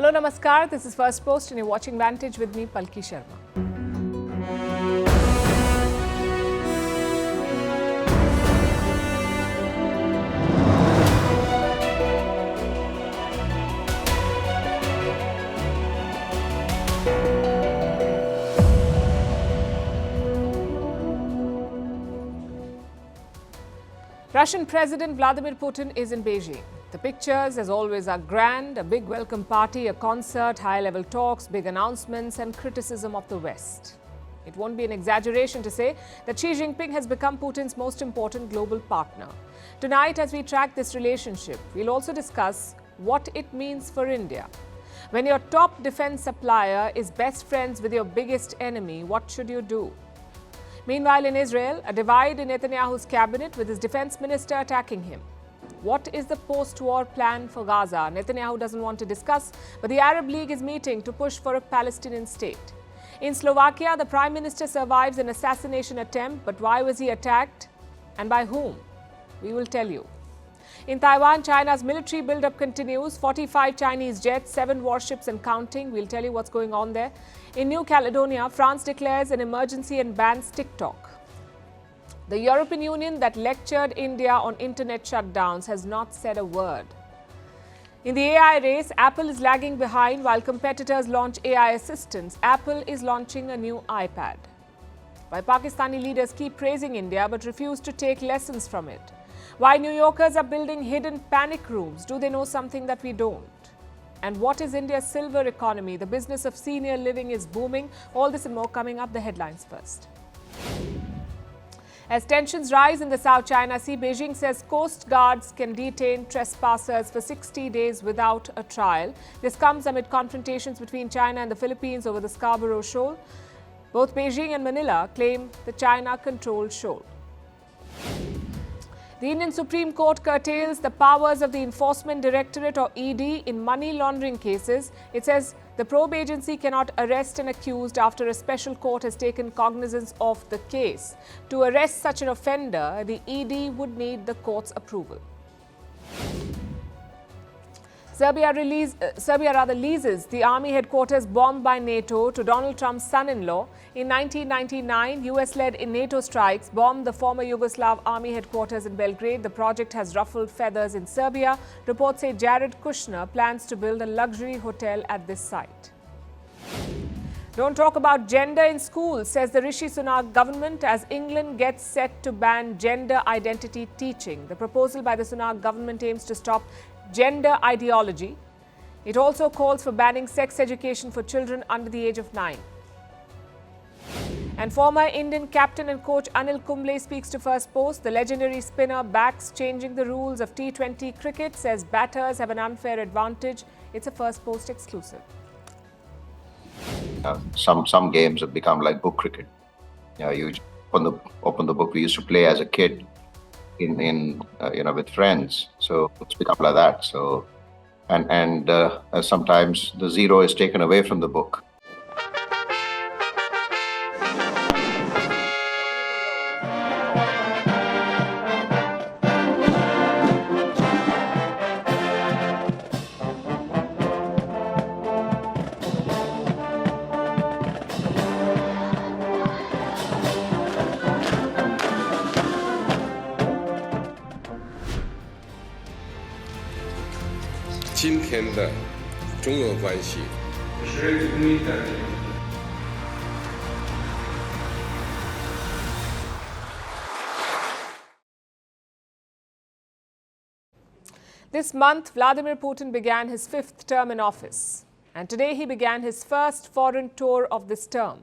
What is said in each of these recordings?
Hello, Namaskar. This is Firstpost and you're watching Vantage with me, Palki Sharma. Russian President Vladimir Putin is in Beijing. The pictures, as always, are grand: a big welcome party, a concert, high-level talks, big announcements and criticism of the West. It won't be an exaggeration to say that Xi Jinping has become Putin's most important global partner. Tonight, as we track this relationship, we'll also discuss what it means for India. When your top defense supplier is best friends with your biggest enemy, what should you do? Meanwhile, in Israel, a divide in Netanyahu's cabinet with his defense minister attacking him. What is the post-war plan for Gaza? Netanyahu doesn't want to discuss, but the Arab League is meeting to push for a Palestinian state. In Slovakia, the Prime Minister survives an assassination attempt, but why was he attacked and by whom? We will tell you. In Taiwan, China's military buildup continues. 45 Chinese jets, 7 warships and counting. We'll tell you what's going on there. In New Caledonia, France declares an emergency and bans TikTok. The European Union that lectured India on internet shutdowns has not said a word. In the AI race, Apple is lagging behind while competitors launch AI assistants. Apple is launching a new iPad. Why Pakistani leaders keep praising India but refuse to take lessons from it. Why New Yorkers are building hidden panic rooms. Do they know something that we don't? And what is India's silver economy? The business of senior living is booming. All this and more coming up. The headlines first. As tensions rise in the South China Sea, Beijing says coast guards can detain trespassers for 60 days without a trial. This comes amid confrontations between China and the Philippines over the Scarborough Shoal. Both Beijing and Manila claim the China-controlled shoal. The Indian Supreme Court curtails the powers of the Enforcement Directorate or ED in money laundering cases. It says the probe agency cannot arrest an accused after a special court has taken cognizance of the case. To arrest such an offender, the ED would need the court's approval. Serbia leases the army headquarters bombed by NATO to Donald Trump's son-in-law. In 1999, US-led NATO strikes bombed the former Yugoslav army headquarters in Belgrade. The project has ruffled feathers in Serbia. Reports say Jared Kushner plans to build a luxury hotel at this site. Don't talk about gender in schools, says the Rishi Sunak government, as England gets set to ban gender identity teaching. The proposal by the Sunak government aims to stop gender ideology. It also calls for banning sex education for children under the age of 9. And former Indian captain and coach Anil Kumble speaks to Firstpost. The legendary spinner backs changing the rules of T20 cricket, says batters have an unfair advantage. It's a Firstpost exclusive. Some games have become like book cricket. You open the book we used to play as a kid in with friends. So it's become like that. So and sometimes the zero is taken away from the book. This month, Vladimir Putin began his 5th term in office. And today he began his first foreign tour of this term.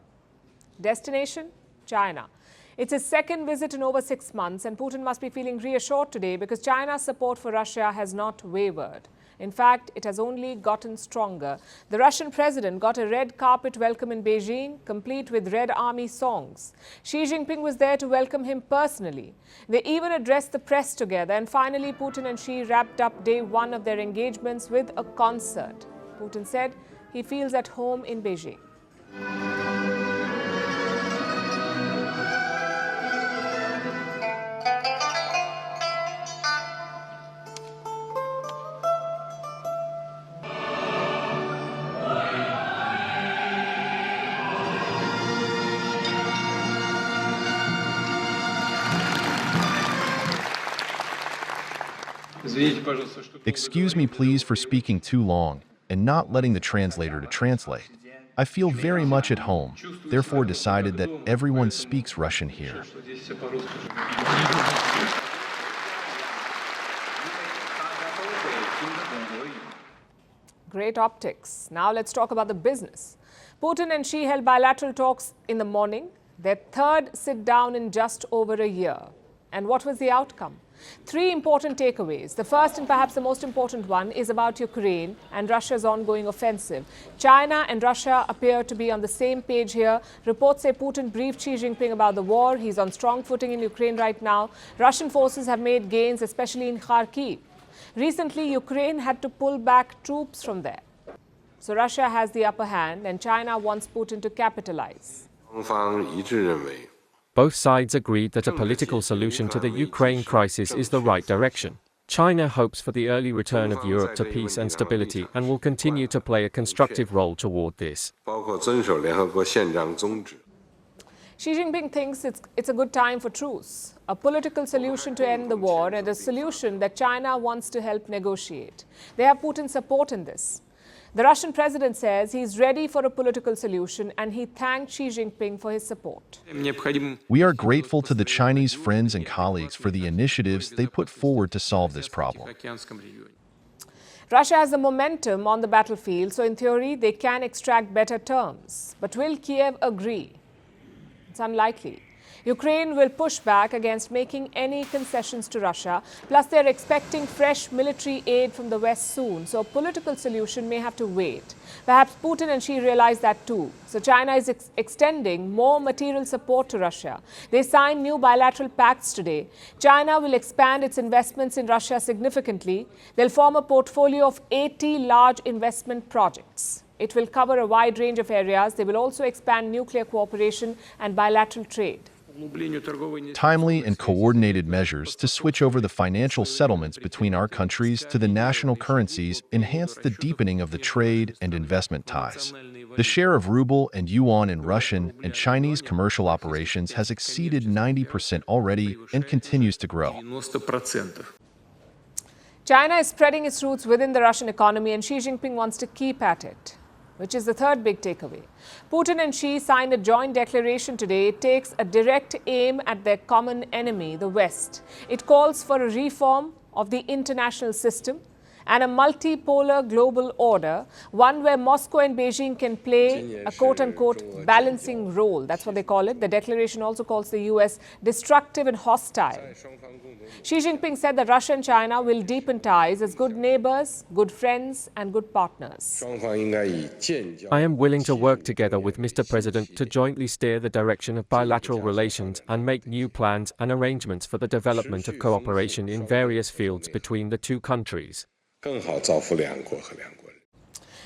Destination? China. It's his second visit in over 6 months, and Putin must be feeling reassured today because China's support for Russia has not wavered. In fact, it has only gotten stronger. The Russian president got a red carpet welcome in Beijing, complete with Red Army songs. Xi Jinping was there to welcome him personally. They even addressed the press together, and finally Putin and Xi wrapped up day 1 of their engagements with a concert. Putin said he feels at home in Beijing. Excuse me please for speaking too long and not letting the translator to translate. I feel very much at home, therefore decided that everyone speaks Russian here. Great optics. Now let's talk about the business. Putin and Xi held bilateral talks in the morning, their third sit-down in just over a year. And what was the outcome? Three important takeaways. The first and perhaps the most important one is about Ukraine and Russia's ongoing offensive. China and Russia appear to be on the same page here. Reports say Putin briefed Xi Jinping about the war. He's on strong footing in Ukraine right now. Russian forces have made gains, especially in Kharkiv. Recently, Ukraine had to pull back troops from there. So Russia has the upper hand and China wants Putin to capitalize. Both sides agreed that a political solution to the Ukraine crisis is the right direction. China hopes for the early return of Europe to peace and stability and will continue to play a constructive role toward this. Xi Jinping thinks it's a good time for truce, a political solution to end the war and a solution that China wants to help negotiate. They have Putin's support in this. The Russian president says he's ready for a political solution and he thanked Xi Jinping for his support. We are grateful to the Chinese friends and colleagues for the initiatives they put forward to solve this problem. Russia has the momentum on the battlefield, so in theory they can extract better terms. But will Kiev agree? It's unlikely. Ukraine will push back against making any concessions to Russia. Plus, they're expecting fresh military aid from the West soon, so a political solution may have to wait. Perhaps Putin and Xi realize that too. So China is extending more material support to Russia. They signed new bilateral pacts today. China will expand its investments in Russia significantly. They'll form a portfolio of 80 large investment projects. It will cover a wide range of areas. They will also expand nuclear cooperation and bilateral trade. Timely and coordinated measures to switch over the financial settlements between our countries to the national currencies enhance the deepening of the trade and investment ties. The share of ruble and yuan in Russian and Chinese commercial operations has exceeded 90% already and continues to grow. China is spreading its roots within the Russian economy and Xi Jinping wants to keep at it, which is the third big takeaway. Putin and Xi signed a joint declaration today. It takes a direct aim at their common enemy, the West. It calls for a reform of the international system and a multipolar global order, one where Moscow and Beijing can play a quote-unquote balancing role. That's what they call it. The declaration also calls the US destructive and hostile. Xi Jinping said that Russia and China will deepen ties as good neighbors, good friends, and good partners. I am willing to work together with Mr. President to jointly steer the direction of bilateral relations and make new plans and arrangements for the development of cooperation in various fields between the two countries.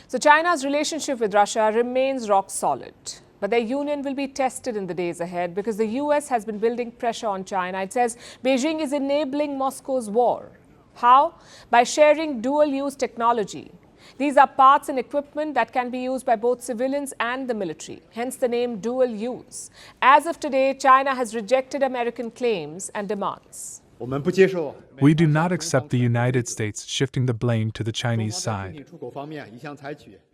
So China's relationship with Russia remains rock solid. But their union will be tested in the days ahead because the US has been building pressure on China. It says Beijing is enabling Moscow's war. How? By sharing dual-use technology. These are parts and equipment that can be used by both civilians and the military, hence the name dual use. As of today, China has rejected American claims and demands. We do not accept the United States shifting the blame to the Chinese side.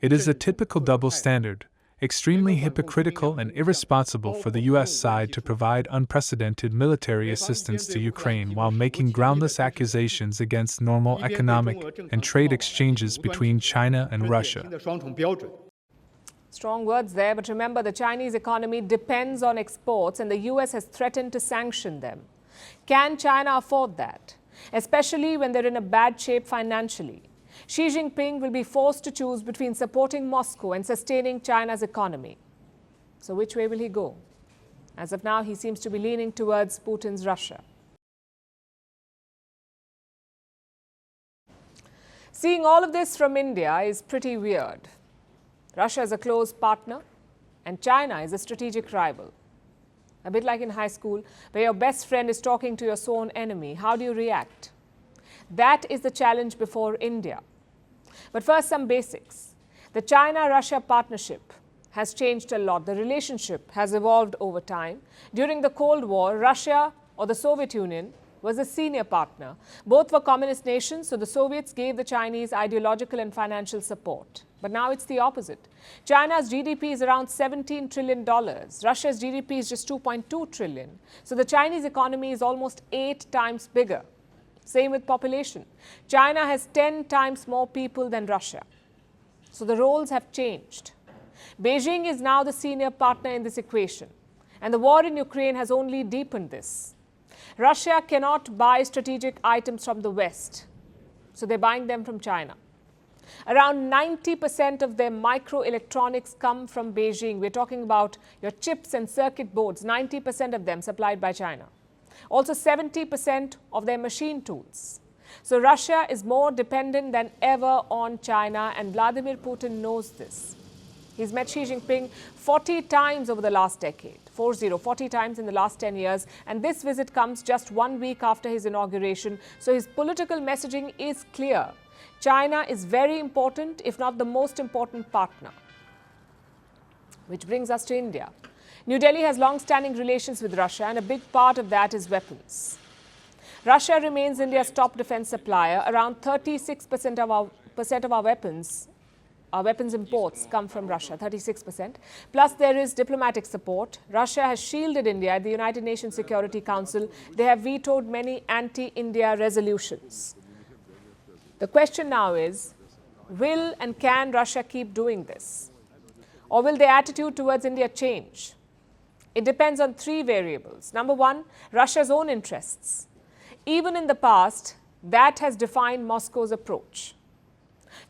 It is a typical double standard, extremely hypocritical and irresponsible for the U.S. side to provide unprecedented military assistance to Ukraine while making groundless accusations against normal economic and trade exchanges between China and Russia. Strong words there, but remember the Chinese economy depends on exports and the U.S. has threatened to sanction them. Can China afford that, especially when they're in a bad shape financially? Xi Jinping will be forced to choose between supporting Moscow and sustaining China's economy. So which way will he go? As of now, he seems to be leaning towards Putin's Russia. Seeing all of this from India is pretty weird. Russia is a close partner and China is a strategic rival. A bit like in high school, where your best friend is talking to your sworn enemy. How do you react? That is the challenge before India. But first, some basics. The China-Russia partnership has changed a lot. The relationship has evolved over time. During the Cold War, Russia or the Soviet Union was a senior partner. Both were communist nations, so the Soviets gave the Chinese ideological and financial support. But now it's the opposite. China's GDP is around $17 trillion. Russia's GDP is just $2.2 trillion. So the Chinese economy is almost 8 times bigger. Same with population. China has 10 times more people than Russia. So the roles have changed. Beijing is now the senior partner in this equation. And the war in Ukraine has only deepened this. Russia cannot buy strategic items from the West, so they're buying them from China. Around 90% of their microelectronics come from Beijing. We're talking about your chips and circuit boards, 90% of them supplied by China. Also 70% of their machine tools. So Russia is more dependent than ever on China, and Vladimir Putin knows this. He's met Xi Jinping 40 times over the last decade, 40 times in the last 10 years. And this visit comes just 1 week after his inauguration. So his political messaging is clear. China is very important, if not the most important partner. Which brings us to India. New Delhi has long-standing relations with Russia, and a big part of that is weapons. Russia remains India's top defense supplier. Around 36% of our weapons imports come from Russia, 36%. Plus, there is diplomatic support. Russia has shielded India at the United Nations Security Council. They have vetoed many anti-India resolutions. The question now is, will and can Russia keep doing this? Or will their attitude towards India change? It depends on 3 variables. Number 1, Russia's own interests. Even in the past, that has defined Moscow's approach.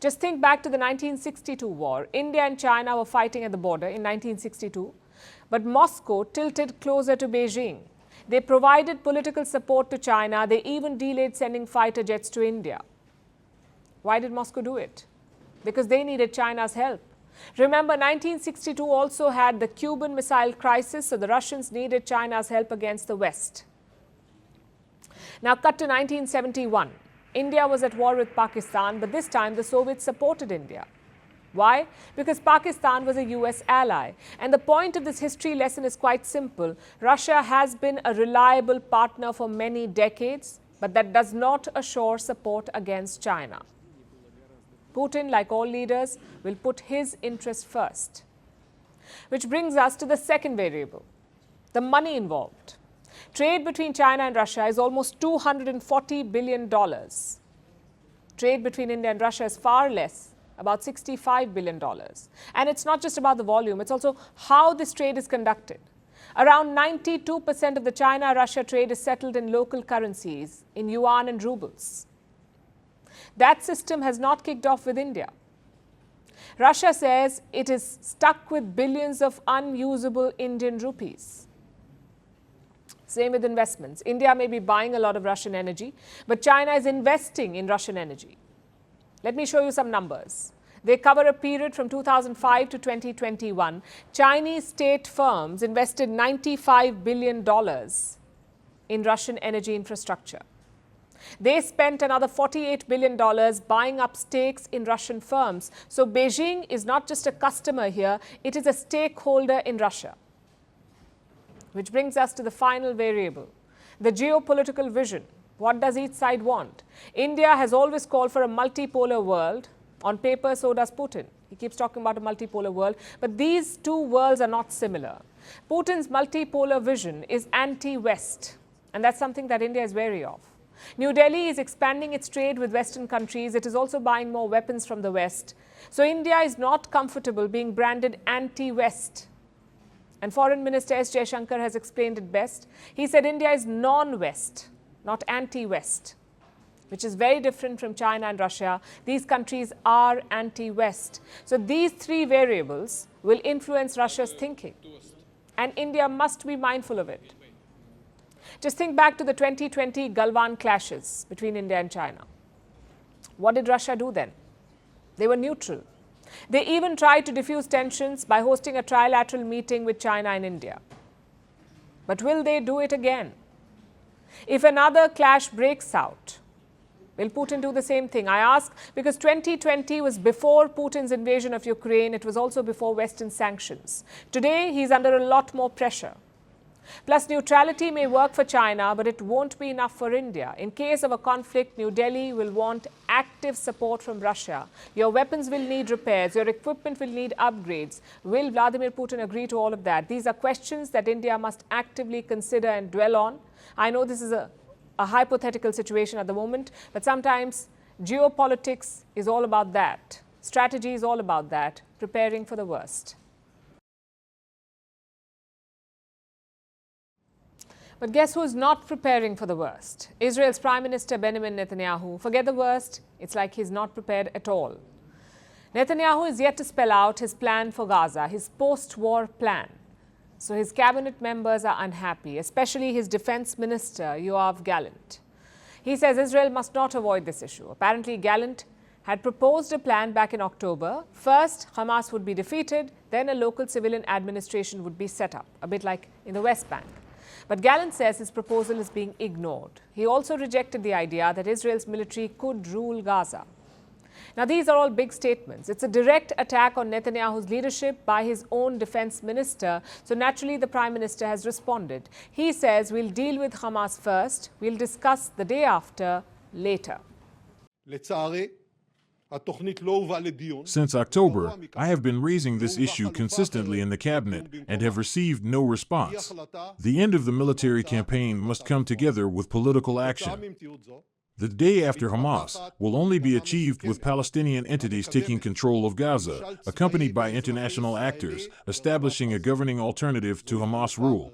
Just think back to the 1962 war. India and China were fighting at the border in 1962, but Moscow tilted closer to Beijing. They provided political support to China. They even delayed sending fighter jets to India. Why did Moscow do it? Because they needed China's help. Remember, 1962 also had the Cuban Missile Crisis, so the Russians needed China's help against the West. Now cut to 1971. India was at war with Pakistan, but this time the Soviets supported India. Why? Because Pakistan was a US ally. And the point of this history lesson is quite simple. Russia has been a reliable partner for many decades, but that does not assure support against China. Putin, like all leaders, will put his interest first. Which brings us to the second variable, the money involved. Trade between China and Russia is almost $240 billion. Trade between India and Russia is far less, about $65 billion. And it's not just about the volume, it's also how this trade is conducted. Around 92% of the China-Russia trade is settled in local currencies, in yuan and rubles. That system has not kicked off with India. Russia says it is stuck with billions of unusable Indian rupees. Same with investments. India may be buying a lot of Russian energy, but China is investing in Russian energy. Let me show you some numbers. They cover a period from 2005 to 2021. Chinese state firms invested $95 billion in Russian energy infrastructure. They spent another $48 billion buying up stakes in Russian firms. So Beijing is not just a customer here, it is a stakeholder in Russia. Which brings us to the final variable, the geopolitical vision. What does each side want? India has always called for a multipolar world. On paper, so does Putin. He keeps talking about a multipolar world. But these two worlds are not similar. Putin's multipolar vision is anti-West. And that's something that India is wary of. New Delhi is expanding its trade with Western countries. It is also buying more weapons from the West. So India is not comfortable being branded anti-West. And Foreign Minister S. Jaishankar has explained it best. He said India is non-West, not anti-West, which is very different from China and Russia. These countries are anti-West. So these 3 variables will influence Russia's thinking. And India must be mindful of it. Just think back to the 2020 Galwan clashes between India and China. What did Russia do then? They were neutral. They even tried to diffuse tensions by hosting a trilateral meeting with China and India. But will they do it again? If another clash breaks out, will Putin do the same thing? I ask because 2020 was before Putin's invasion of Ukraine. It was also before Western sanctions. Today, he's under a lot more pressure. Plus, neutrality may work for China, but it won't be enough for India. In case of a conflict, New Delhi will want active support from Russia. Your weapons will need repairs. Your equipment will need upgrades. Will Vladimir Putin agree to all of that? These are questions that India must actively consider and dwell on. I know this is a hypothetical situation at the moment, but sometimes geopolitics is all about that. Strategy is all about that, preparing for the worst. But guess who's not preparing for the worst? Israel's Prime Minister Benjamin Netanyahu. Forget the worst, it's like he's not prepared at all. Netanyahu is yet to spell out his plan for Gaza, his post-war plan. So his cabinet members are unhappy, especially his defense minister, Yoav Gallant. He says Israel must not avoid this issue. Apparently, Gallant had proposed a plan back in October. First, Hamas would be defeated, then a local civilian administration would be set up, a bit like in the West Bank. But Gallant says his proposal is being ignored. He also rejected the idea that Israel's military could rule Gaza. Now, these are all big statements. It's a direct attack on Netanyahu's leadership by his own defense minister. So naturally, the prime minister has responded. He says, we'll deal with Hamas first. We'll discuss the day after later. Since October, I have been raising this issue consistently in the cabinet and have received no response. The end of the military campaign must come together with political action. The day after Hamas will only be achieved with Palestinian entities taking control of Gaza, accompanied by international actors, establishing a governing alternative to Hamas rule.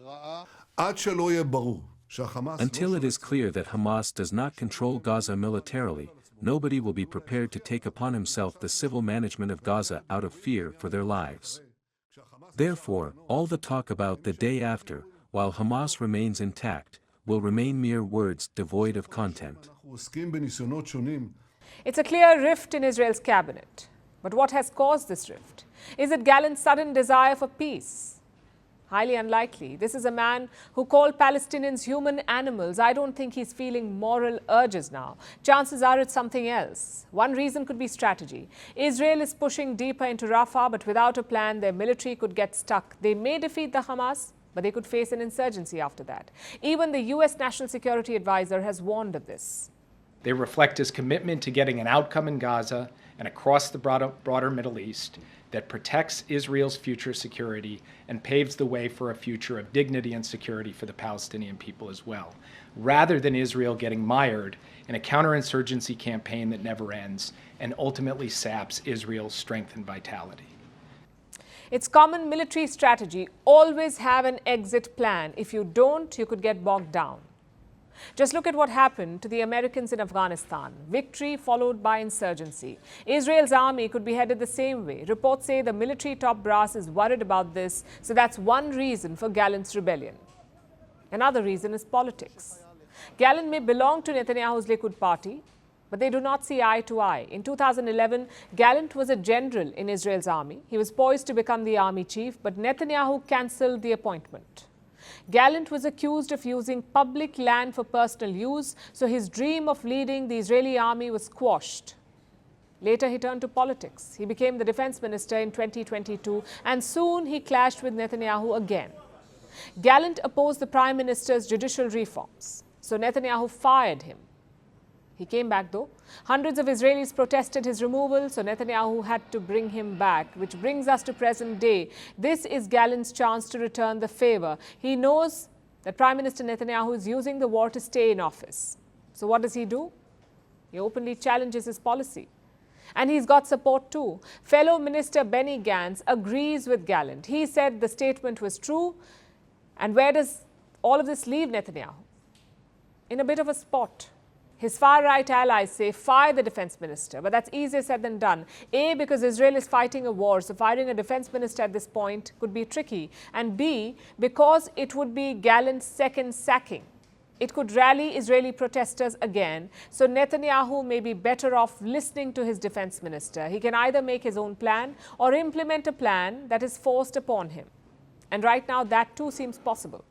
Until it is clear that Hamas does not control Gaza militarily, nobody will be prepared to take upon himself the civil management of Gaza out of fear for their lives. Therefore, all the talk about the day after, while Hamas remains intact, will remain mere words devoid of content. It's a clear rift in Israel's cabinet. But what has caused this rift? Is it Gallant's sudden desire for peace? Highly unlikely. This is a man who called Palestinians human animals. I don't think he's feeling moral urges now. Chances are it's something else. One reason could be strategy. Israel is pushing deeper into Rafah, but without a plan, their military could get stuck. They may defeat the Hamas, but they could face an insurgency after that. Even the U.S. National Security Advisor has warned of this. They reflect his commitment to getting an outcome in Gaza and across the broader Middle East that protects Israel's future security and paves the way for a future of dignity and security for the Palestinian people as well, rather than Israel getting mired in a counterinsurgency campaign that never ends and ultimately saps Israel's strength and vitality. It's common military strategy. Always have an exit plan. If you don't, you could get bogged down. Just look at what happened to the Americans in Afghanistan. Victory followed by insurgency. Israel's army could be headed the same way. Reports say the military top brass is worried about this, so that's one reason for Gallant's rebellion. Another reason is politics. Gallant may belong to Netanyahu's Likud party, but they do not see eye to eye. In 2011, Gallant was a general in Israel's army. He was poised to become the army chief, but Netanyahu cancelled the appointment. Gallant was accused of using public land for personal use, so his dream of leading the Israeli army was squashed. Later, he turned to politics. He became the defense minister in 2022, and soon he clashed with Netanyahu again. Gallant opposed the prime minister's judicial reforms, so Netanyahu fired him. He came back though. Hundreds of Israelis protested his removal, so Netanyahu had to bring him back, which brings us to present day. This is Gallant's chance to return the favor. He knows that Prime Minister Netanyahu is using the war to stay in office. So what does he do? He openly challenges his policy. And he's got support too. Fellow Minister Benny Gantz agrees with Gallant. He said the statement was true. And where does all of this leave Netanyahu? In a bit of a spot. His far-right allies say fire the defense minister, but that's easier said than done. A, because Israel is fighting a war, so firing a defense minister at this point could be tricky. And B, because it would be Gallant's second sacking. It could rally Israeli protesters again, so Netanyahu may be better off listening to his defense minister. He can either make his own plan or implement a plan that is forced upon him. And right now, that too seems possible.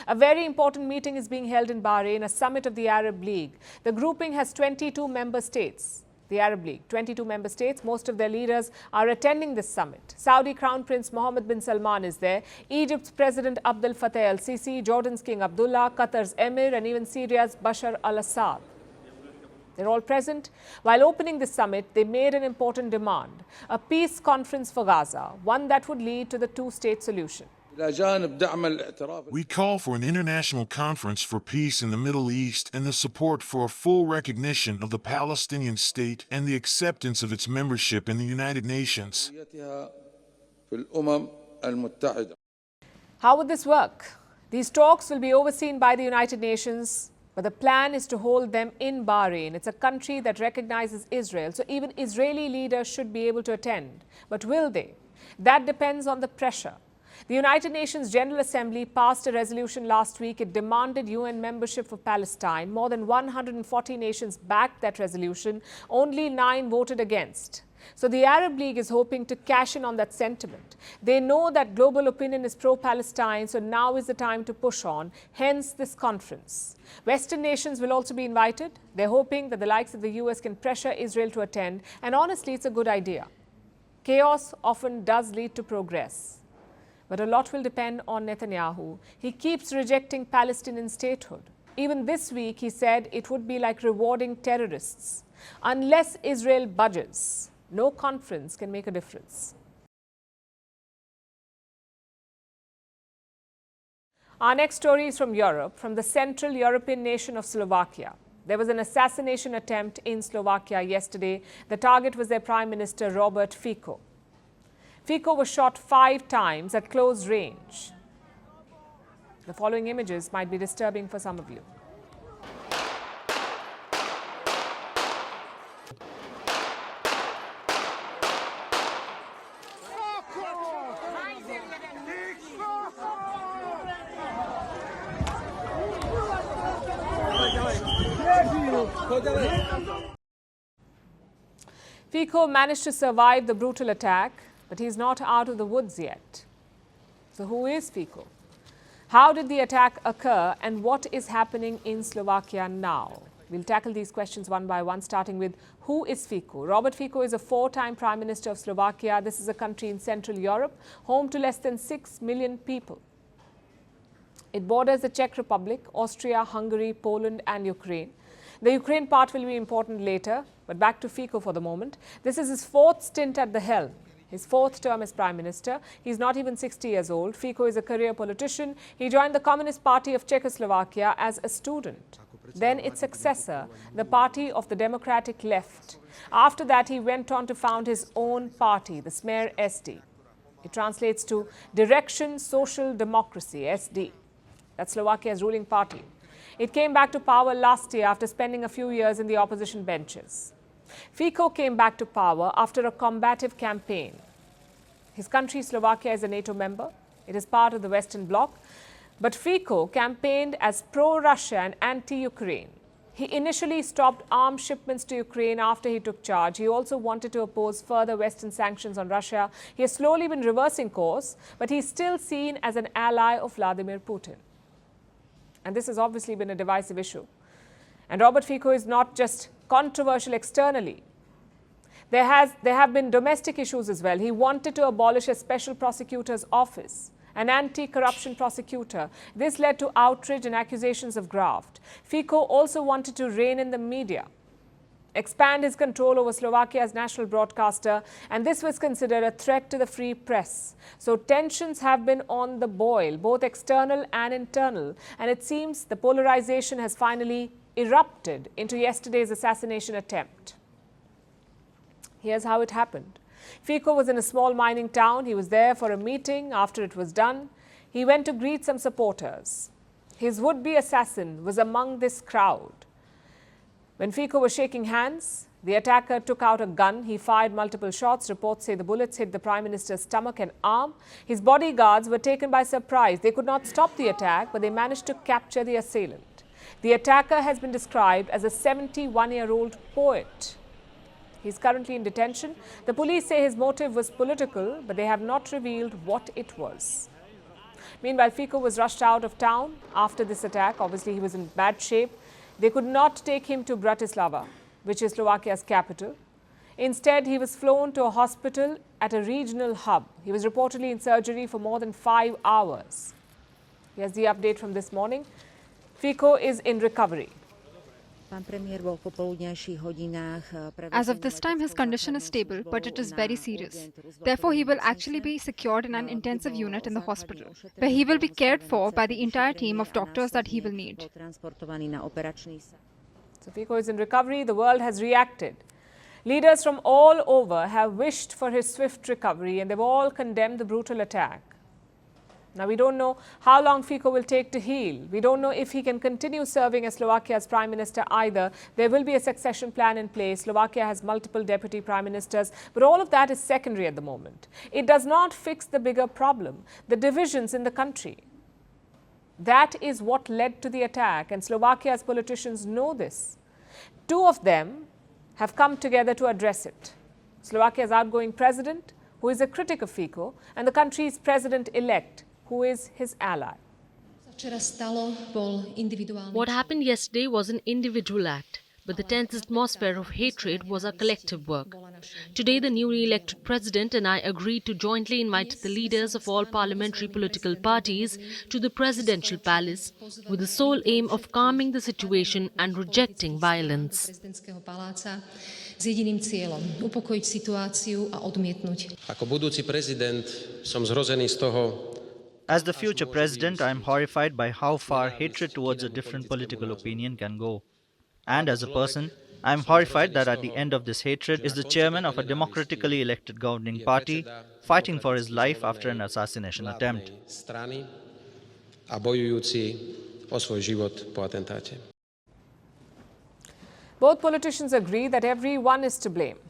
A very important meeting is being held in Bahrain, a summit of the Arab League. The grouping has 22 member states. The Arab League, 22 member states, most of their leaders are attending this summit. Saudi Crown Prince Mohammed bin Salman is there, Egypt's President Abdel Fattah el-Sisi, Jordan's King Abdullah, Qatar's Emir, and even Syria's Bashar al-Assad. They're all present. While opening the summit, they made an important demand, a peace conference for Gaza, one that would lead to the two-state solution. We call for an international conference for peace in the Middle East and the support for a full recognition of the Palestinian state and the acceptance of its membership in the United Nations. How would this work? These talks will be overseen by the United Nations, but the plan is to hold them in Bahrain. It's a country that recognizes Israel, so even Israeli leaders should be able to attend. But will they? That depends on the pressure. The United Nations General Assembly passed a resolution last week. It demanded UN membership for Palestine. More than 140 nations backed that resolution. Only 9 voted against. So the Arab League is hoping to cash in on that sentiment. They know that global opinion is pro-Palestine, so now is the time to push on, hence this conference. Western nations will also be invited. They're hoping that the likes of the US can pressure Israel to attend, and honestly, it's a good idea. Chaos often does lead to progress. But a lot will depend on Netanyahu. He keeps rejecting Palestinian statehood. Even this week, he said it would be like rewarding terrorists. Unless Israel budges, no conference can make a difference. Our next story is from Europe, from the Central European nation of Slovakia. There was an assassination attempt in Slovakia yesterday. The target was their Prime Minister, Robert Fico. Fico was shot 5 times at close range. The following images might be disturbing for some of you. Fico managed to survive the brutal attack, but he's not out of the woods yet. So who is Fico? How did the attack occur, and what is happening in Slovakia now? We'll tackle these questions one by one, starting with who is Fico? Robert Fico is a 4-time Prime Minister of Slovakia. This is a country in Central Europe, home to less than 6 million people. It borders the Czech Republic, Austria, Hungary, Poland, and Ukraine. The Ukraine part will be important later, but back to Fico for the moment. This is his 4th stint at the helm. His 4th term as Prime Minister. He's not even 60 years old. Fico is a career politician. He joined the Communist Party of Czechoslovakia as a student. Then its successor, the Party of the Democratic Left. After that, he went on to found his own party, the Smer SD. It translates to Direction Social Democracy, SD. That's Slovakia's ruling party. It came back to power last year after spending a few years in the opposition benches. Fico came back to power after a combative campaign. His country, Slovakia, is a NATO member. It is part of the Western Bloc. But Fico campaigned as pro-Russia and anti-Ukraine. He initially stopped arms shipments to Ukraine after he took charge. He also wanted to oppose further Western sanctions on Russia. He has slowly been reversing course, but he's still seen as an ally of Vladimir Putin. And this has obviously been a divisive issue. And Robert Fico is not just controversial externally. There have been domestic issues as well. He wanted to abolish a special prosecutor's office, an anti-corruption prosecutor. This led to outrage and accusations of graft. Fico also wanted to rein in the media, expand his control over Slovakia's national broadcaster, and this was considered a threat to the free press. So tensions have been on the boil, both external and internal, and it seems the polarization has finally erupted into yesterday's assassination attempt. Here's how it happened. Fico was in a small mining town. He was there for a meeting. After it was done, he went to greet some supporters. His would-be assassin was among this crowd. When Fico was shaking hands, the attacker took out a gun. He fired multiple shots. Reports say the bullets hit the Prime Minister's stomach and arm. His bodyguards were taken by surprise. They could not stop the attack, but they managed to capture the assailant. The attacker has been described as a 71-year-old poet. He's currently in detention. The police say his motive was political, but they have not revealed what it was. Meanwhile, Fico was rushed out of town after this attack. Obviously, he was in bad shape. They could not take him to Bratislava, which is Slovakia's capital. Instead, he was flown to a hospital at a regional hub. He was reportedly in surgery for more than 5 hours. Here's the update from this morning. Fico is in recovery. As of this time, his condition is stable, but it is very serious. Therefore, he will actually be secured in an intensive unit in the hospital, where he will be cared for by the entire team of doctors that he will need. So Fico is in recovery. The world has reacted. Leaders from all over have wished for his swift recovery, and they've all condemned the brutal attack. Now, we don't know how long Fico will take to heal. We don't know if he can continue serving as Slovakia's prime minister either. There will be a succession plan in place. Slovakia has multiple deputy prime ministers, but all of that is secondary at the moment. It does not fix the bigger problem, the divisions in the country. That is what led to the attack, and Slovakia's politicians know this. Two of them have come together to address it. Slovakia's outgoing president, who is a critic of Fico, and the country's president-elect, who is his ally. What happened yesterday was an individual act, but the tense atmosphere of hatred was our collective work. Today, the newly elected president and I agreed to jointly invite the leaders of all parliamentary political parties to the presidential palace with the sole aim of calming the situation and rejecting violence. S jediným cieľom upokojiť situáciu a odmietnúť. Ako budúci prezident som zhrozený z toho. As the future president, I am horrified by how far hatred towards a different political opinion can go. And as a person, I am horrified that at the end of this hatred is the chairman of a democratically elected governing party fighting for his life after an assassination attempt. A bojujúci o svoj život po atentáte. Both politicians agree that everyone is to blame.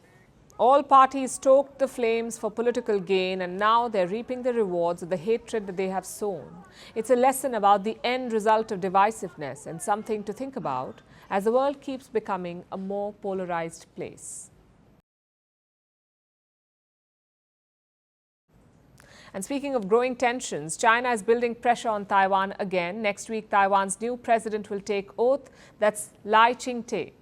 All parties stoked the flames for political gain, and now they're reaping the rewards of the hatred that they have sown. It's a lesson about the end result of divisiveness and something to think about as the world keeps becoming a more polarized place. And speaking of growing tensions, China is building pressure on Taiwan again. Next week, Taiwan's new president will take oath. That's Lai Ching-te.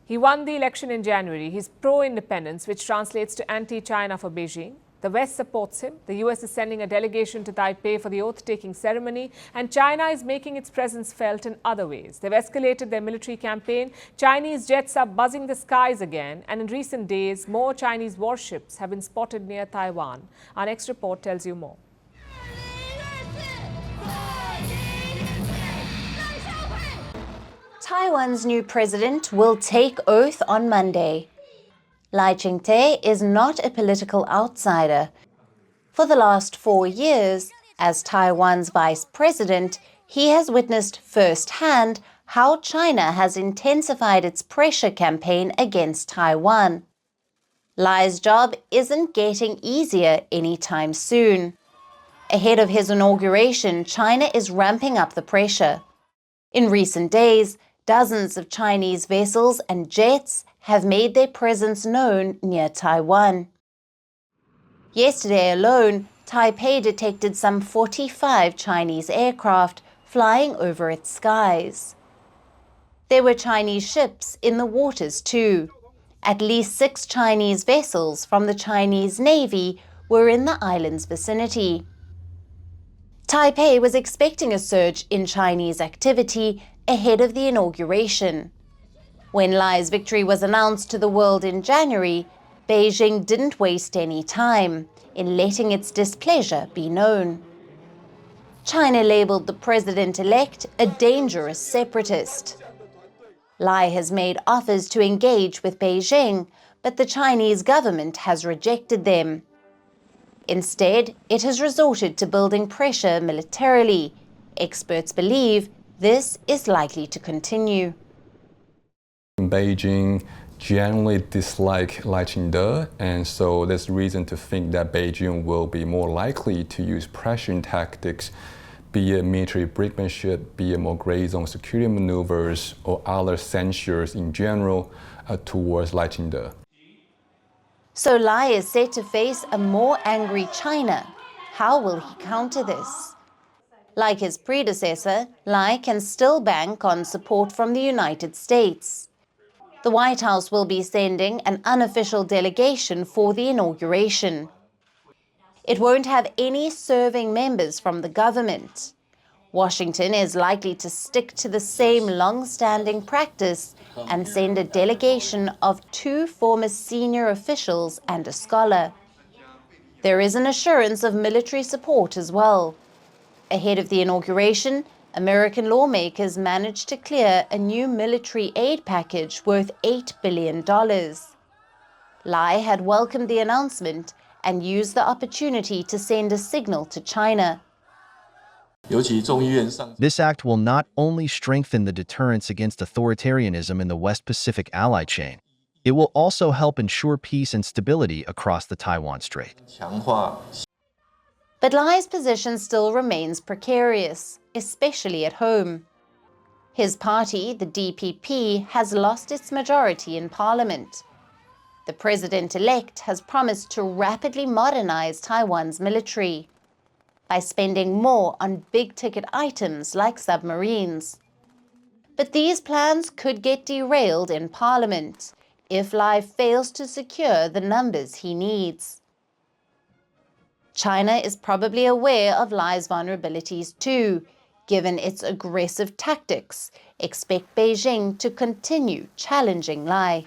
He won the election in January. He's pro-independence, which translates to anti-China for Beijing. The West supports him. The US is sending a delegation to Taipei for the oath-taking ceremony. And China is making its presence felt in other ways. They've escalated their military campaign. Chinese jets are buzzing the skies again. And in recent days, more Chinese warships have been spotted near Taiwan. Our next report tells you more. Taiwan's new president will take oath on Monday. Lai Ching-te is not a political outsider. For the last 4 years, as Taiwan's vice president, he has witnessed firsthand how China has intensified its pressure campaign against Taiwan. Lai's job isn't getting easier anytime soon. Ahead of his inauguration, China is ramping up the pressure. In recent days, dozens of Chinese vessels and jets have made their presence known near Taiwan. Yesterday alone, Taipei detected some 45 Chinese aircraft flying over its skies. There were Chinese ships in the waters too. At least 6 Chinese vessels from the Chinese Navy were in the island's vicinity. Taipei was expecting a surge in Chinese activity ahead of the inauguration. When Lai's victory was announced to the world in January, Beijing didn't waste any time in letting its displeasure be known. China labeled the president-elect a dangerous separatist. Lai has made offers to engage with Beijing, but the Chinese government has rejected them. Instead, it has resorted to building pressure militarily. Experts believe this is likely to continue. Beijing generally dislike Lai Ching-te, and so there's reason to think that Beijing will be more likely to use pressure tactics, be it military brinkmanship, be it more gray zone security maneuvers, or other censures in general towards Lai Ching-te. So Lai is set to face a more angry China. How will he counter this? Like his predecessor, Lai can still bank on support from the United States. The White House will be sending an unofficial delegation for the inauguration. It won't have any serving members from the government. Washington is likely to stick to the same long-standing practice and send a delegation of 2 former senior officials and a scholar. There is an assurance of military support as well. Ahead of the inauguration, American lawmakers managed to clear a new military aid package worth $8 billion. Lai had welcomed the announcement and used the opportunity to send a signal to China. This act will not only strengthen the deterrence against authoritarianism in the West Pacific ally chain, it will also help ensure peace and stability across the Taiwan Strait. But Lai's position still remains precarious, especially at home. His party, the DPP, has lost its majority in parliament. The president-elect has promised to rapidly modernize Taiwan's military by spending more on big-ticket items like submarines. But these plans could get derailed in parliament if Lai fails to secure the numbers he needs. China is probably aware of Lai's vulnerabilities too. Given its aggressive tactics, expect Beijing to continue challenging Lai.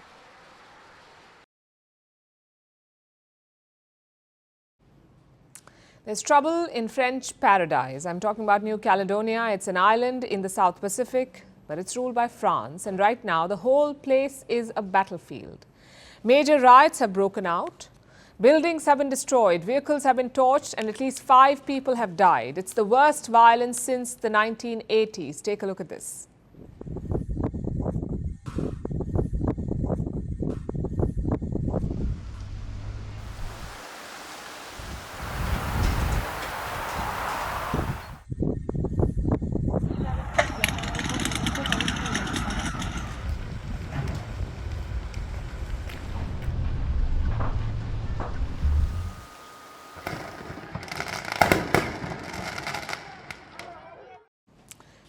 There's trouble in French paradise. I'm talking about New Caledonia. It's an island in the South Pacific, but it's ruled by France. And right now, the whole place is a battlefield. Major riots have broken out. Buildings have been destroyed, vehicles have been torched, and at least 5 people have died. It's the worst violence since the 1980s. Take a look at this.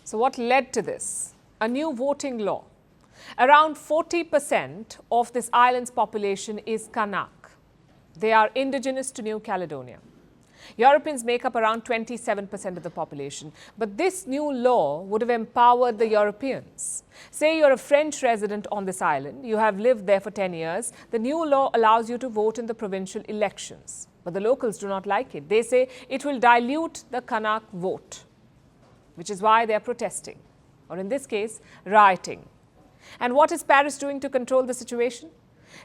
So what led to this? A new voting law. Around 40% of this island's population is Kanak. They are indigenous to New Caledonia. Europeans make up around 27% of the population. But this new law would have empowered the Europeans. Say you're a French resident on this island, you have lived there for 10 years. The new law allows you to vote in the provincial elections. But the locals do not like it. They say it will dilute the Kanak vote, which is why they are protesting, or in this case, rioting. And what is Paris doing to control the situation?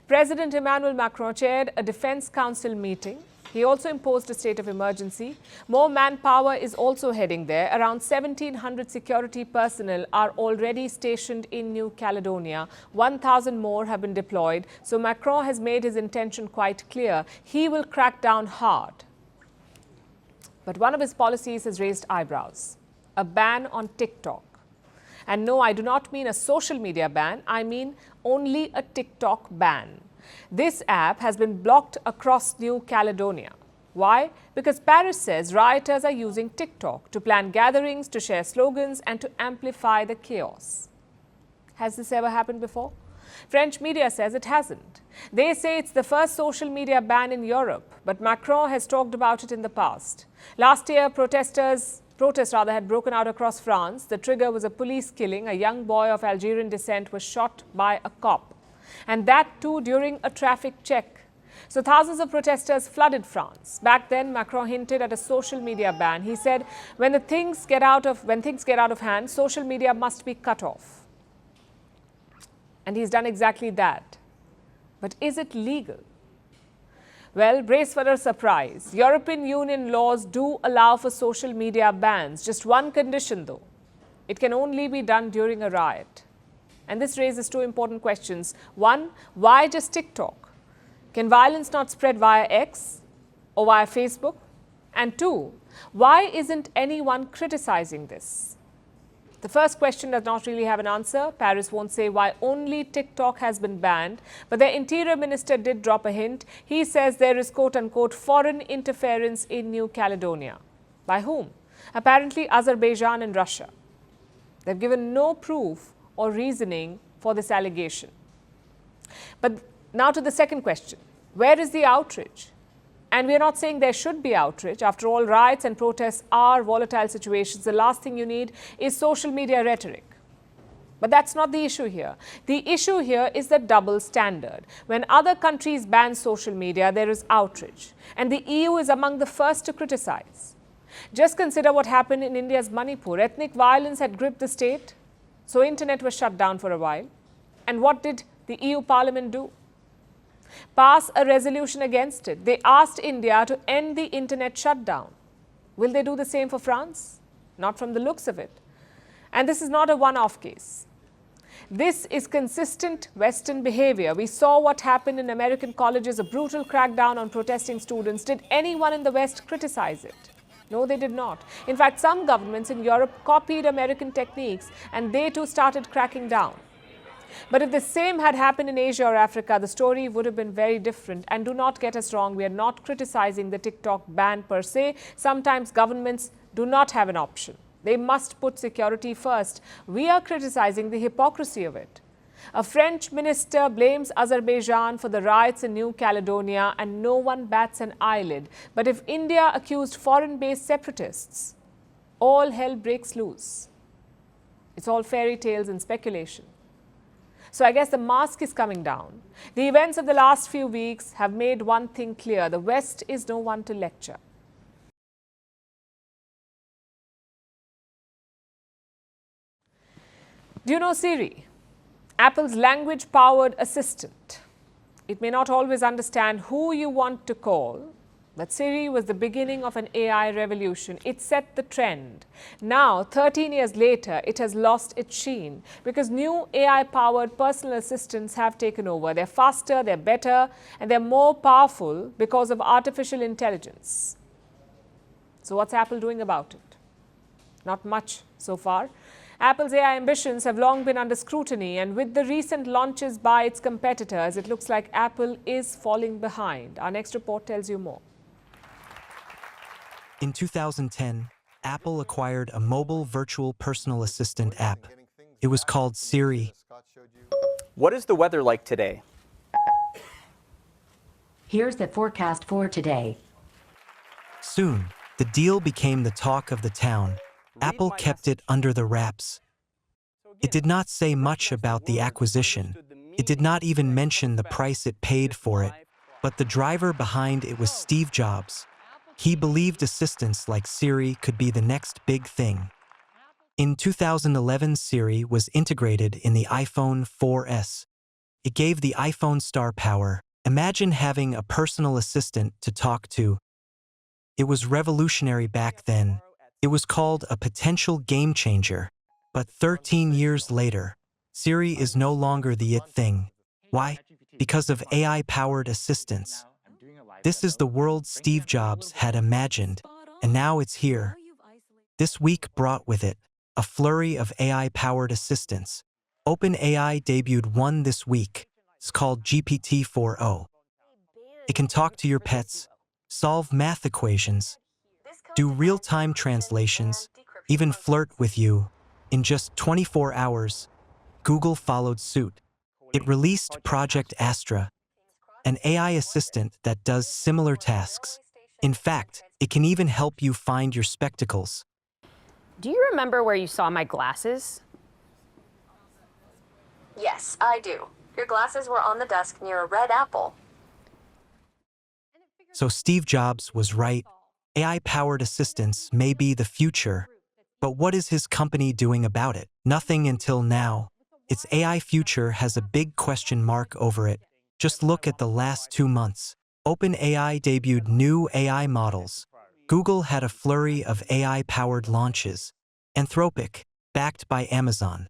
President Emmanuel Macron chaired a Defense Council meeting. He also imposed a state of emergency. More manpower is also heading there. Around 1,700 security personnel are already stationed in New Caledonia. 1,000 more have been deployed. So Macron has made his intention quite clear. He will crack down hard. But one of his policies has raised eyebrows. A ban on TikTok. And no, I do not mean a social media ban, I mean only a TikTok ban. This app has been blocked across New Caledonia. Why? Because Paris says rioters are using TikTok to plan gatherings, to share slogans and to amplify the chaos. Has this ever happened before? French media says it hasn't. They say it's the first social media ban in Europe, but Macron has talked about it in the past. Last year, protests had broken out across France. The trigger was a police killing. A young boy of Algerian descent was shot by a cop. And that too during a traffic check. So thousands of protesters flooded France. Back then, Macron hinted at a social media ban. He said, when things get out of hand, social media must be cut off. And he's done exactly that. But is it legal? Well, brace for a surprise. European Union laws do allow for social media bans. Just one condition though. It can only be done during a riot. And this raises 2 important questions. One, why just TikTok? Can violence not spread via X or via Facebook? And 2, why isn't anyone criticizing this? The first question does not really have an answer. Paris won't say why only TikTok has been banned, but their interior minister did drop a hint. He says there is quote-unquote foreign interference in New Caledonia. By whom? Apparently Azerbaijan and Russia. They've given no proof or reasoning for this allegation. But now to the second question. Where is the outrage? And we are not saying there should be outrage. After all, riots and protests are volatile situations. The last thing you need is social media rhetoric. But that's not the issue here. The issue here is the double standard. When other countries ban social media, there is outrage. And the EU is among the first to criticize. Just consider what happened in India's Manipur. Ethnic violence had gripped the state, so internet was shut down for a while. And what did the EU Parliament do? Pass a resolution against it. They asked India to end the internet shutdown. Will they do the same for France? Not from the looks of it. And this is not a one-off case. This is consistent Western behavior. We saw what happened in American colleges, a brutal crackdown on protesting students. Did anyone in the West criticize it? No, they did not. In fact, some governments in Europe copied American techniques and they too started cracking down. But if the same had happened in Asia or Africa, the story would have been very different. And do not get us wrong, we are not criticizing the TikTok ban per se. Sometimes governments do not have an option. They must put security first. We are criticizing the hypocrisy of it. A French minister blames Azerbaijan for the riots in New Caledonia and no one bats an eyelid. But if India accused foreign-based separatists, all hell breaks loose. It's all fairy tales and speculation. So I guess the mask is coming down. The events of the last few weeks have made one thing clear. The West is no one to lecture. Do you know Siri? Apple's language-powered assistant. It may not always understand who you want to call, but Siri was the beginning of an AI revolution. It set the trend. Now, 13 years later, it has lost its sheen because new AI-powered personal assistants have taken over. They're faster, they're better, and they're more powerful because of artificial intelligence. So what's Apple doing about it? Not much so far. Apple's AI ambitions have long been under scrutiny, and with the recent launches by its competitors, it looks like Apple is falling behind. Our next report tells you more. In 2010, Apple acquired a mobile virtual personal assistant app. It was called Siri. What is the weather like today? Here's the forecast for today. Soon, the deal became the talk of the town. Apple kept it under the wraps. It did not say much about the acquisition. It did not even mention the price it paid for it. But the driver behind it was Steve Jobs. He believed assistants like Siri could be the next big thing. In 2011, Siri was integrated in the iPhone 4S. It gave the iPhone star power. Imagine having a personal assistant to talk to. It was revolutionary back then. It was called a potential game changer. But 13 years later, Siri is no longer the it thing. Why? Because of AI-powered assistants. This is the world Steve Jobs had imagined, and now it's here. This week brought with it a flurry of AI-powered assistants. OpenAI debuted one this week. It's called GPT-4o. It can talk to your pets, solve math equations, do real-time translations, even flirt with you. In just 24 hours, Google followed suit. It released Project Astra, an AI assistant that does similar tasks. In fact, it can even help you find your spectacles. Do you remember where you saw my glasses? Yes, I do. Your glasses were on the desk near a red apple. So Steve Jobs was right. AI-powered assistants may be the future, but what is his company doing about it? Nothing until now. Its AI future has a big question mark over it. Just look at the last 2 months. OpenAI debuted new AI models. Google had a flurry of AI-powered launches. Anthropic, backed by Amazon,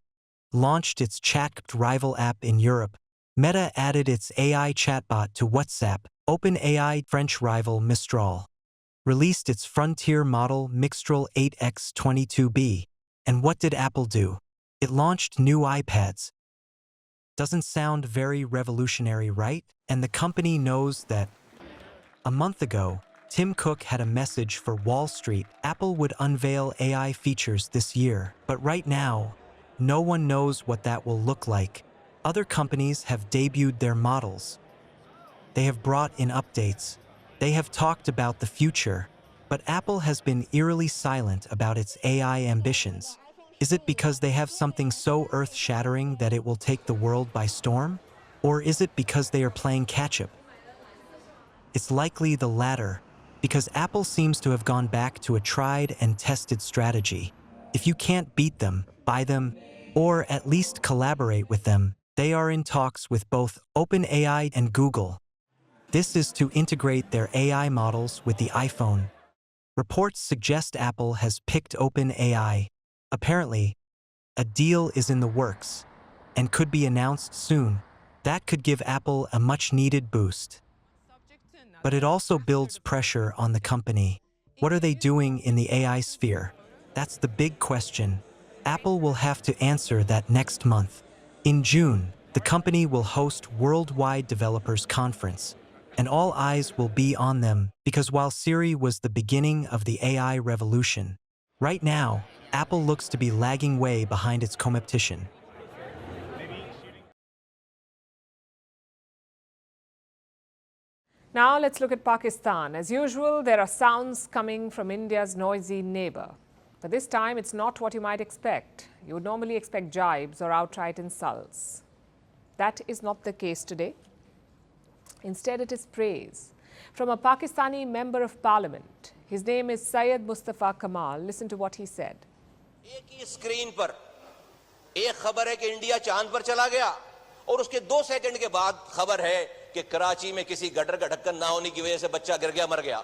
launched its chat rival app in Europe. Meta added its AI chatbot to WhatsApp. OpenAI French rival Mistral released its frontier model Mistral 8X22B. And what did Apple do? It launched new iPads. Doesn't sound very revolutionary, right? And the company knows that. A month ago, Tim Cook had a message for Wall Street. Apple would unveil AI features this year. But right now, no one knows what that will look like. Other companies have debuted their models. They have brought in updates. They have talked about the future. But Apple has been eerily silent about its AI ambitions. Is it because they have something so earth-shattering that it will take the world by storm? Or is it because they are playing catch-up? It's likely the latter, because Apple seems to have gone back to a tried and tested strategy. If you can't beat them, buy them, or at least collaborate with them, they are in talks with both OpenAI and Google. This is to integrate their AI models with the iPhone. Reports suggest Apple has picked OpenAI. Apparently, a deal is in the works and could be announced soon. That could give Apple a much-needed boost. But it also builds pressure on the company. What are they doing in the AI sphere? That's the big question. Apple will have to answer that next month. In June, the company will host Worldwide Developers Conference, and all eyes will be on them because while Siri was the beginning of the AI revolution, right now, Apple looks to be lagging way behind its competition. Now let's look at Pakistan. As usual, there are sounds coming from India's noisy neighbor. But this time, it's not what you might expect. You would normally expect jibes or outright insults. That is not the case today. Instead, it is praise from a Pakistani member of parliament. His name is Syed Mustafa Kamal. Listen to what he said. एक ही screen पर एक खबर है कि India चांद पर चला गया और उसके 2 सेकंड के बाद खबर है कि कराची में किसी गटर का ढक्कन ना होने की वजह से बच्चा गिर गया मर गया.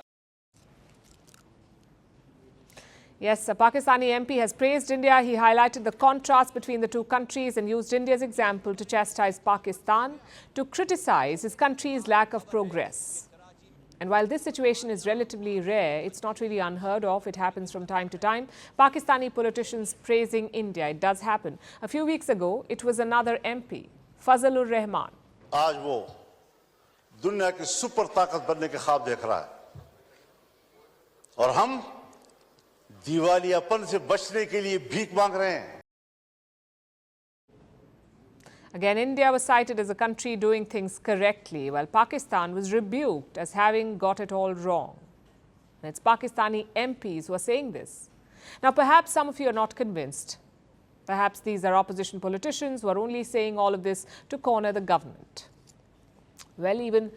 Yes, a Pakistani MP has praised India. He highlighted the contrast between the two countries and used India's example to chastise Pakistan, to criticize his country's lack of progress. And while this situation is relatively rare, it's not really unheard of. It happens from time to time. Pakistani politicians praising India. It does happen. A few weeks ago, it was another MP, Fazlur Rahman. आज वो दुनिया की super ताकत बनने के ख्वाब देख रहा है और हम दिवालियापन से बचने के लिए भीख मांग रहे हैं. Again, India was cited as a country doing things correctly, while Pakistan was rebuked as having got it all wrong. And it's Pakistani MPs who are saying this. Now, perhaps some of you are not convinced. Perhaps these are opposition politicians who are only saying all of this to corner the government. Well, even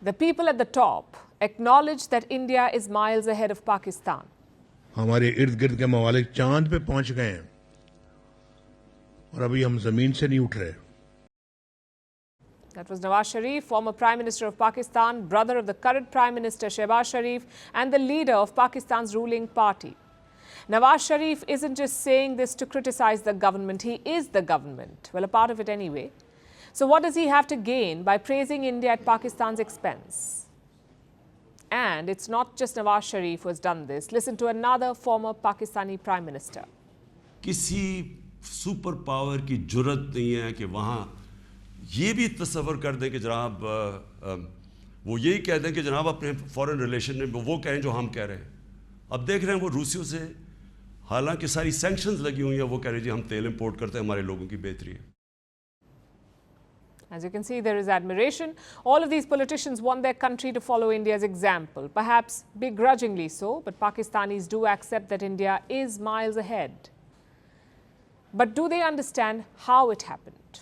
the people at the top acknowledge that India is miles ahead of Pakistan. हमारे इर्द गिर्द के ममालिक चांद पे पहुंच गए हैं और अभी हम जमीन से नहीं उठ रहे. That was Nawaz Sharif, former Prime Minister of Pakistan, brother of the current Prime Minister Shehbaz Sharif and the leader of Pakistan's ruling party. Nawaz Sharif isn't just saying this to criticize the government, he is the government. Well, a part of it anyway. So what does he have to gain by praising India at Pakistan's expense? And it's not just Nawaz Sharif who has done this. Listen to another former Pakistani Prime Minister. किसी super power की जुर्रत नहीं है कि वहाँ ये भी तस्वर कर दें कि जनाब वो यही कह दें कि जनाब अपने फॉरेन रिलेशन में वो कहें जो हम कह रहे हैं. अब देख रहे हैं वो रूसियों से हालांकि सारी सैंक्शंस लगी हुई हैं वो कह रहे हैं जी हम तेल इंपोर्ट करते हैं हमारे लोगों की बेहतरी है. As you can see, there is admiration. All of these politicians want their country to follow India's example, perhaps begrudgingly so, but Pakistanis do accept that India is miles ahead. But do they understand how it happened?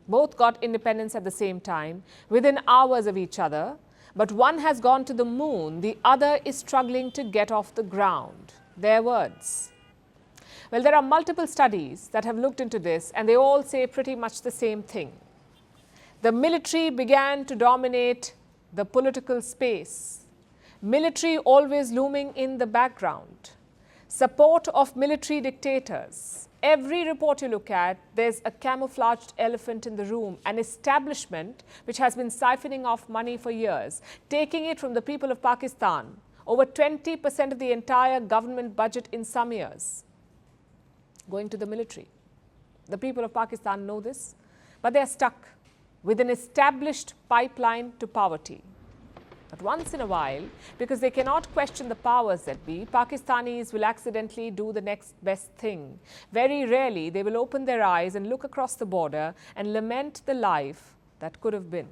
Both got independence at the same time, within hours of each other, but one has gone to the moon, the other is struggling to get off the ground. Their words. Well, there are multiple studies that have looked into this, and they all say pretty much the same thing. The military began to dominate the political space. Military always looming in the background. Support of military dictators. Every report you look at, there's a camouflaged elephant in the room, an establishment which has been siphoning off money for years, taking it from the people of Pakistan, over 20% of the entire government budget in some years, going to the military. The people of Pakistan know this, but they are stuck with an established pipeline to poverty. But once in a while, because they cannot question the powers that be, Pakistanis will accidentally do the next best thing. Very rarely, they will open their eyes and look across the border and lament the life that could have been.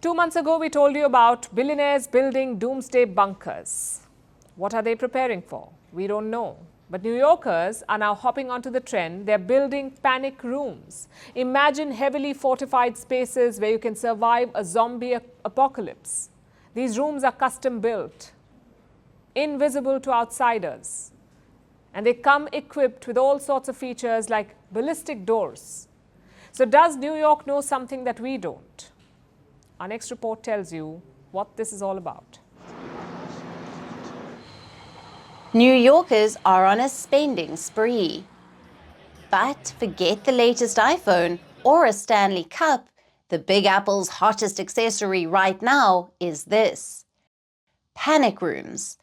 Two months ago, we told you about billionaires building doomsday bunkers. What are they preparing for? We don't know. But New Yorkers are now hopping onto the trend. They're building panic rooms. Imagine heavily fortified spaces where you can survive a zombie apocalypse. These rooms are custom built, invisible to outsiders. And they come equipped with all sorts of features like ballistic doors. So does New York know something that we don't? Our next report tells you what this is all about. New Yorkers are on a spending spree. But forget the latest iPhone or a Stanley Cup. The Big Apple's hottest accessory right now is this: panic rooms.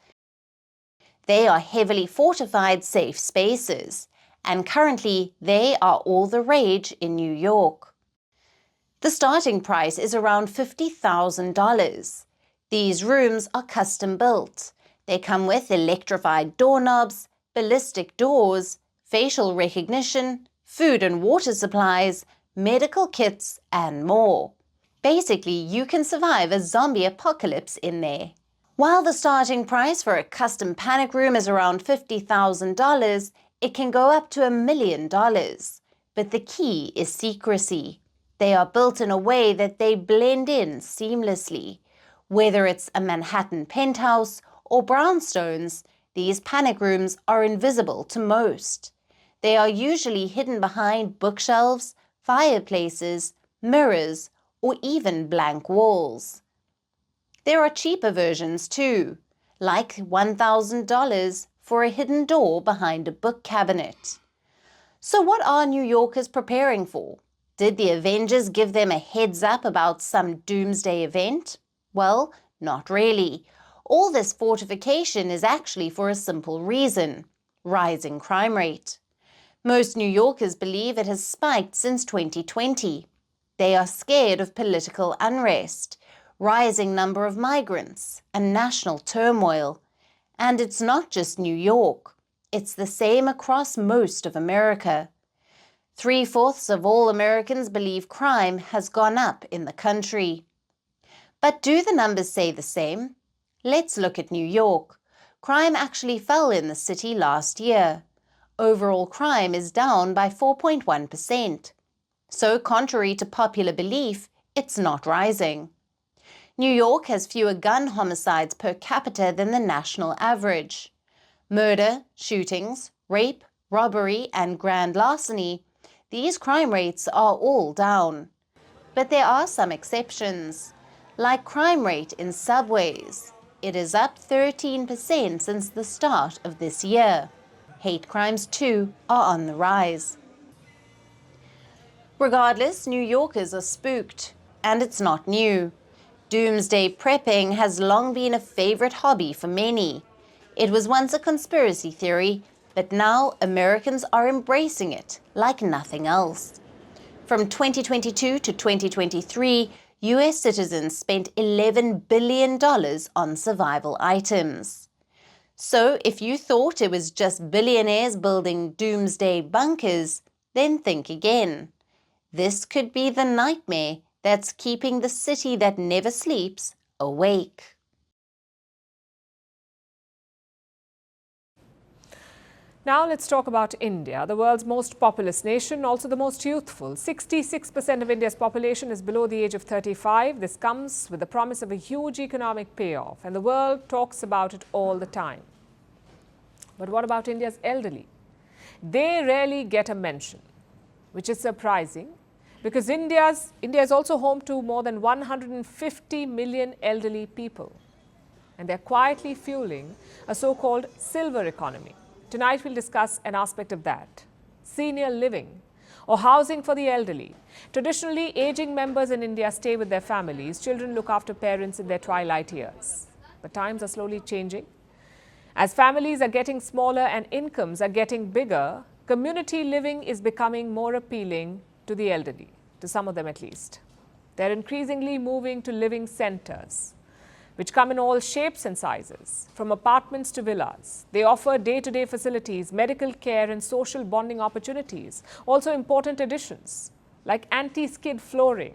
They are heavily fortified safe spaces, and currently they are all the rage in New York. The starting price is around $50,000. These rooms are custom built. They come with electrified doorknobs, ballistic doors, facial recognition, food and water supplies, medical kits, and more. Basically, you can survive a zombie apocalypse in there. While the starting price for a custom panic room is around $50,000, it can go up to $1 million. But the key is secrecy. They are built in a way that they blend in seamlessly. Whether it's a Manhattan penthouse or brownstones, these panic rooms are invisible to most. They are usually hidden behind bookshelves, fireplaces, mirrors, or even blank walls. There are cheaper versions too, like $1,000 for a hidden door behind a book cabinet. So what are New Yorkers preparing for? Did the Avengers give them a heads up about some doomsday event? Well, not really. All this fortification is actually for a simple reason: rising crime rate. Most New Yorkers believe it has spiked since 2020. They are scared of political unrest, rising number of migrants, and national turmoil. And it's not just New York. It's the same across most of America. 3/4 of all Americans believe crime has gone up in the country. But do the numbers say the same? Let's look at New York. Crime actually fell in the city last year. Overall crime is down by 4.1%. So contrary to popular belief, it's not rising. New York has fewer gun homicides per capita than the national average. Murder, shootings, rape, robbery, and grand larceny, these crime rates are all down. But there are some exceptions, like crime rate in subways. It is up 13% since the start of this year. Hate crimes, too, are on the rise. Regardless, New Yorkers are spooked, and it's not new. Doomsday prepping has long been a favorite hobby for many. It was once a conspiracy theory, but now Americans are embracing it like nothing else. From 2022 to 2023, US citizens spent $11 billion on survival items. So if you thought it was just billionaires building doomsday bunkers, then think again. This could be the nightmare that's keeping the city that never sleeps awake. Now let's talk about India, the world's most populous nation, also the most youthful. 66% of India's population is below the age of 35. This comes with the promise of a huge economic payoff, and the world talks about it all the time. But what about India's elderly? They rarely get a mention, which is surprising, because India is also home to more than 150 million elderly people, and they're quietly fueling a so-called silver economy. Tonight we'll discuss an aspect of that: senior living, or housing for the elderly. Traditionally, aging members in India stay with their families. Children look after parents in their twilight years. But times are slowly changing. As families are getting smaller and incomes are getting bigger, community living is becoming more appealing to the elderly. to some of them at least. They're increasingly moving to living centers, which come in all shapes and sizes, from apartments to villas. They offer day-to-day facilities, medical care and social bonding opportunities. Also important additions like anti-skid flooring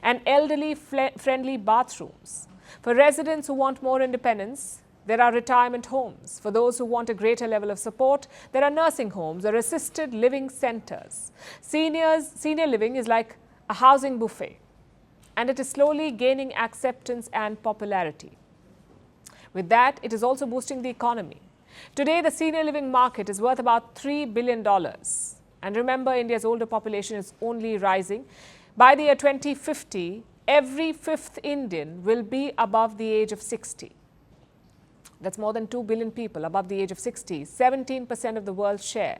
and elderly-friendly bathrooms. For residents who want more independence, there are retirement homes. For those who want a greater level of support, there are nursing homes or assisted living centers. Senior living is like a housing buffet, and it is slowly gaining acceptance and popularity. With that, it is also boosting the economy. Today, the senior living market is worth about $3 billion. And remember, India's older population is only rising. By the year 2050, every fifth Indian will be above the age of 60. That's more than 2 billion people above the age of 60, 17% of the world's share.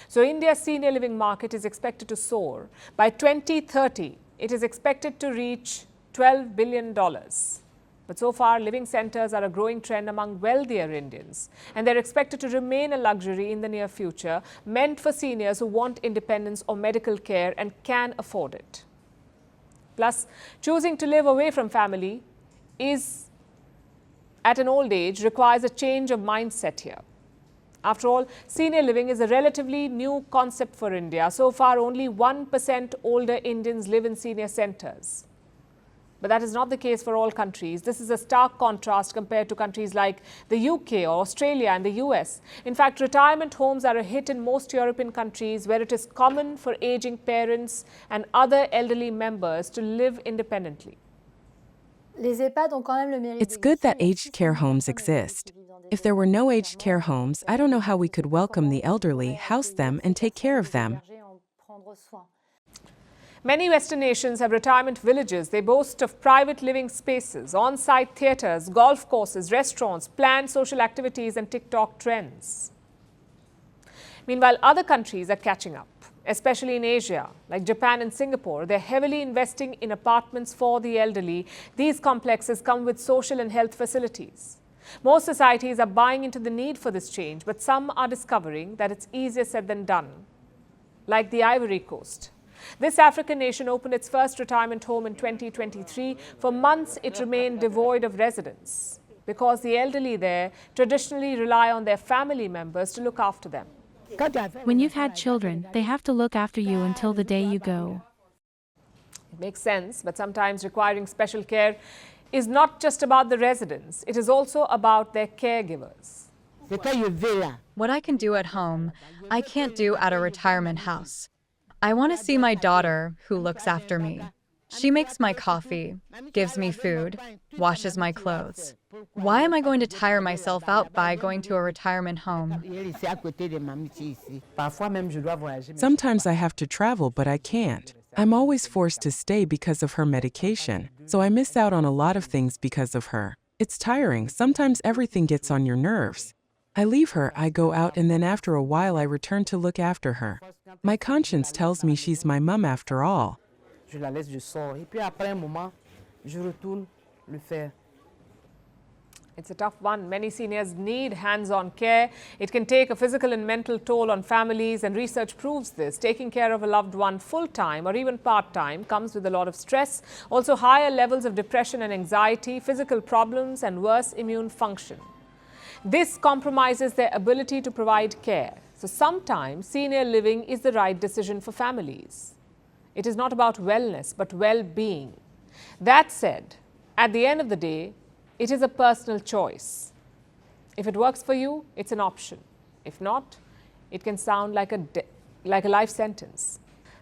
So India's senior living market is expected to soar. By 2030, it is expected to reach $12 billion. But so far, living centers are a growing trend among wealthier Indians, and they're expected to remain a luxury in the near future, meant for seniors who want independence or medical care and can afford it. Plus, choosing to live away from family at an old age requires a change of mindset here. After all, senior living is a relatively new concept for India. So far, only 1% older Indians live in senior centers. But that is not the case for all countries. This is a stark contrast compared to countries like the UK or Australia and the US. In fact, retirement homes are a hit in most European countries where it is common for aging parents and other elderly members to live independently. It's good that aged care homes exist. If there were no aged care homes, I don't know how we could welcome the elderly, house them, and take care of them. Many Western nations have retirement villages. They boast of private living spaces, on-site theatres, golf courses, restaurants, planned social activities and TikTok trends. Meanwhile, other countries are catching up, especially in Asia, like Japan and Singapore. They're heavily investing in apartments for the elderly. These complexes come with social and health facilities. Most societies are buying into the need for this change, but some are discovering that it's easier said than done, like the Ivory Coast. This African nation opened its first retirement home in 2023. For months, it remained devoid of residents because the elderly there traditionally rely on their family members to look after them. When you've had children, they have to look after you until the day you go. It makes sense, but sometimes requiring special care is not just about the residents. It is also about their caregivers. What I can do at home, I can't do at a retirement house. I want to see my daughter, who looks after me. She makes my coffee, gives me food, washes my clothes. Why am I going to tire myself out by going to a retirement home? Sometimes I have to travel, but I can't. I'm always forced to stay because of her medication, so I miss out on a lot of things because of her. It's tiring. Sometimes everything gets on your nerves. I leave her, I go out, and then after a while I return to look after her. My conscience tells me she's my mum after all. It's a tough one. Many seniors need hands-on care. It can take a physical and mental toll on families, and research proves this. Taking care of a loved one full-time or even part-time comes with a lot of stress, also higher levels of depression and anxiety, physical problems, and worse immune function. This compromises their ability to provide care. So sometimes senior living is the right decision for families. It is not about wellness, but well-being. That said, at the end of the day, it is a personal choice. If it works for you, it's an option. If not, it can sound like a life sentence.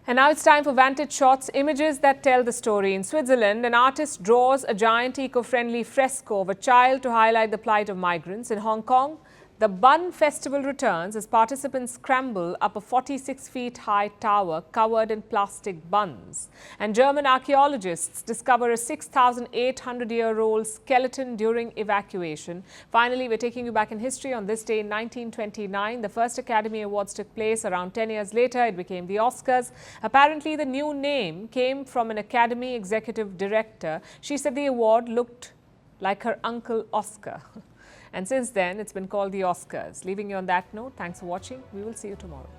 And now it's time for Vantage Shots, images that tell the story. In Switzerland, an artist draws a giant eco-friendly fresco of a child to highlight the plight of migrants. In Hong Kong, the Bun Festival returns as participants scramble up a 46-feet-high tower covered in plastic buns. And German archaeologists discover a 6,800-year-old skeleton during evacuation. Finally, we're taking you back in history. On this day in 1929, the first Academy Awards took place. Around 10 years later, it became the Oscars. Apparently, the new name came from an Academy executive director. She said the award looked like her uncle Oscar. And since then, it's been called the Oscars. Leaving you on that note, thanks for watching. We will see you tomorrow.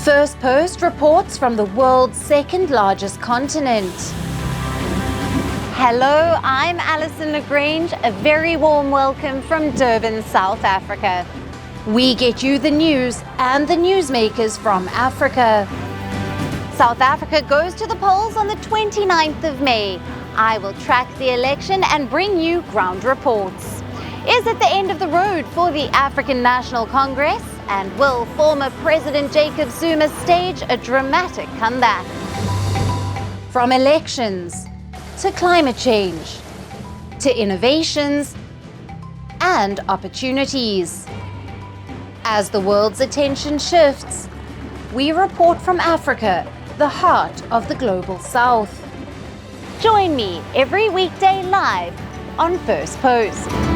Firstpost reports from the world's second largest continent. Hello, I'm Alison LaGrange. A very warm welcome from Durban, South Africa. We get you the news and the newsmakers from Africa. South Africa goes to the polls on the 29th of May. I will track the election and bring you ground reports. Is it the end of the road for the African National Congress? And will former President Jacob Zuma stage a dramatic comeback? From elections to climate change to innovations and opportunities. As the world's attention shifts, we report from Africa, the heart of the global South. Join me every weekday live on Firstpost.